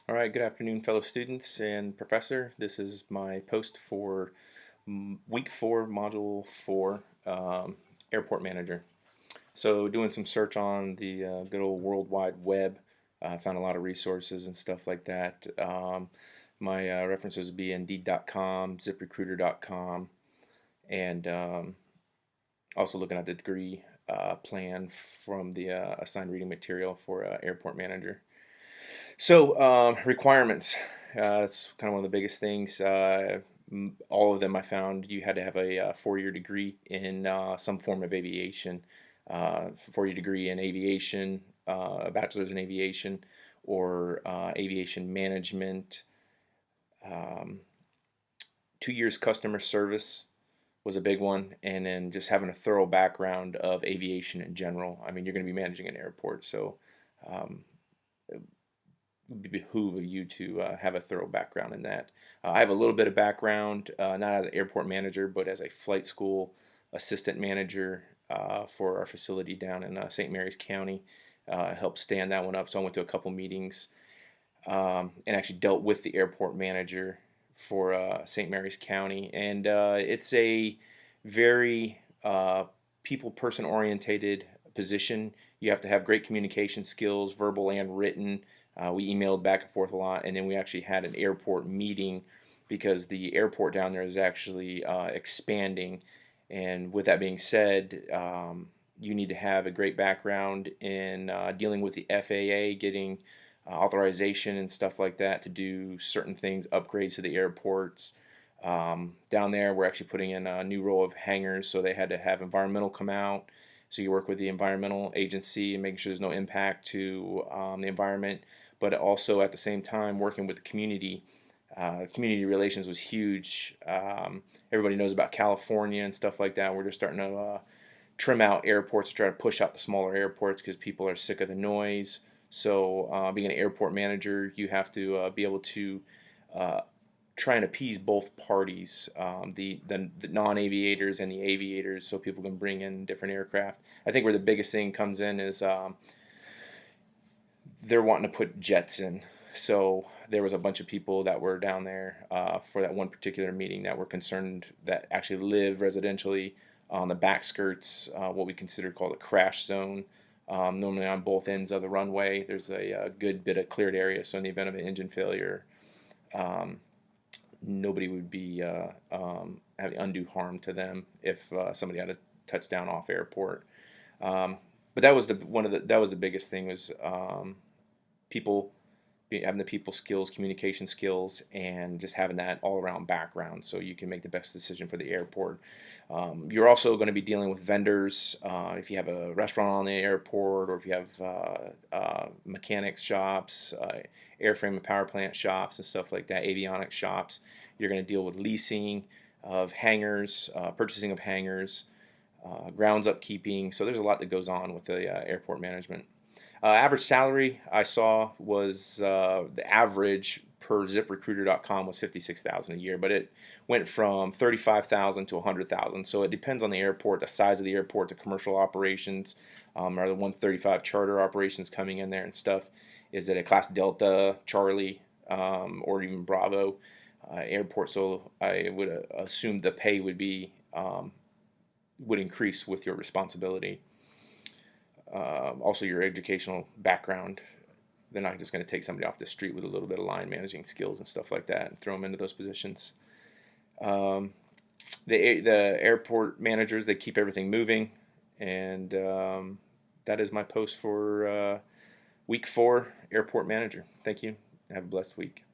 All right, good afternoon, fellow students and professor. This is my post for week 4, module 4, airport manager. So doing some search on the good old World Wide Web, I found a lot of resources and stuff like that. My references would be Indeed.com, ZipRecruiter.com, and also looking at the degree plan from the assigned reading material for airport manager. So requirements. That's kind of one of the biggest things. All of them I found you had to have a 4-year degree in some form of aviation, 4-year degree in aviation, a bachelor's in aviation, or aviation management. Um, 2 years customer service was a big one, and then just having a thorough background of aviation in general. I mean, you're going to be managing an airport, so um, behoove of you to have a thorough background in that. I have a little bit of background, not as an airport manager, but as a flight school assistant manager for our facility down in St. Mary's County. Helped stand that one up, so I went to a couple meetings and actually dealt with the airport manager for St. Mary's County. And it's a very people person orientated position. You have to have great communication skills, verbal and written. We emailed back and forth a lot, and then we actually had an airport meeting because the airport down there is actually expanding. And with that being said, you need to have a great background in dealing with the FAA, getting authorization and stuff like that to do certain things, upgrades to the airports. Down there, we're actually putting in a new row of hangars, so they had to have environmental come out. So you work with the environmental agency and making sure there's no impact to the environment, but also at the same time working with the community. Community relations was huge. Everybody knows about California and stuff like that. We're just starting to trim out airports to try to push out the smaller airports because people are sick of the noise. So, being an airport manager, you have to be able to uh, try and appease both parties, the non-aviators and the aviators, so people can bring in different aircraft. I think where the biggest thing comes in is they're wanting to put jets in. So there was a bunch of people that were down there for that one particular meeting that were concerned that actually live residentially on the back skirts, what we consider called a crash zone. Normally on both ends of the runway, there's a good bit of cleared area. So in the event of an engine failure, um, nobody would be having undue harm to them if somebody had a touchdown off airport. Um, but that was the biggest thing was people having the people skills, communication skills, and just having that all around background so you can make the best decision for the airport. You're also going to be dealing with vendors. If you have a restaurant on the airport, or if you have mechanics shops, airframe and power plant shops, and stuff like that, avionics shops, you're going to deal with leasing of hangars, purchasing of hangars, grounds upkeeping. So there's a lot that goes on with the airport management. Average salary I saw was the average per ZipRecruiter.com was 56,000 a year, but it went from 35,000 to 100,000. So it depends on the airport, the size of the airport, the commercial operations, or the 135 charter operations coming in there and stuff. Is it a Class Delta, Charlie, or even Bravo airport? So I would assume the pay would increase with your responsibility. Also your educational background. They're not just going to take somebody off the street with a little bit of line managing skills and stuff like that and throw them into those positions. Um, the airport managers, they keep everything moving, and that is my post for week 4 airport manager. Thank you. Have a blessed week.